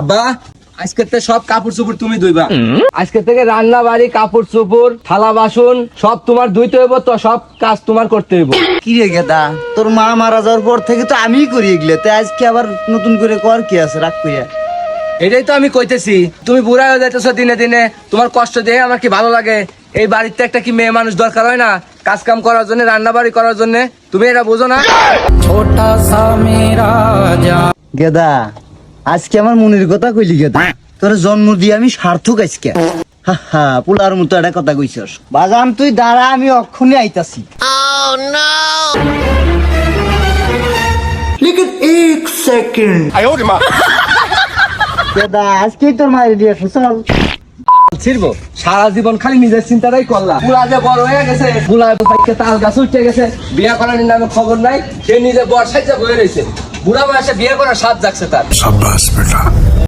আব্বা আজকে থেকে সব কাপড় চোপড় তুমি ধুইবা। আজকে থেকে রান্না বাড়ি, কাপড় চোপড়, থালা বাসন সব তোমার ধুইতে হইব, তো সব কাজ তোমার করতে হইব। কি রে গেদা, তোর মা মারা যাওয়ার পর থেকে তো আমিই করি এগুলো, তাই আজকে আবার নতুন করে কর কি আছে, রাগ কইয়া। এটাই তো আমি কইতেছি, তুমি বুড়া হয়ে যাইতেছো দিনে দিনে, তোমার কষ্ট দেখে আমার কি ভালো লাগে। এই বাড়িতে একটা কি মেয়ে মানুষ দরকার হয় না কাজ কাম করার জন্য, রান্না বাড়ি করার জন্য? তুমি এটা বোঝো না? গেদা আজকে আমার মনের কথা কইলি গেদা, তোর জন্ম দিয়ে আমি সার্থক আজকে। হা হা, পোলার মতো একটা কথা কইছস। বাজান তুই দাঁড়া, আমি অক্ষণে আইতাছি। গেদা আজকেই তোর মায়ের দিয়ে চল। ছিড়বো সারা জীবন খালি নিজের চিন্তাটাই করলাম। বুড়া যে বড় হয়ে গেছে, বুড়া বাইকে তাল গাছ উঠে গেছে, বিয়ে করার নামে খবর নাই। সে নিজে বর্ষায় যে বয়ে রয়েছে, বুড়া বয়সে বিয়ে করার স্বাদ জাগছে তার। शाबाश बेटा।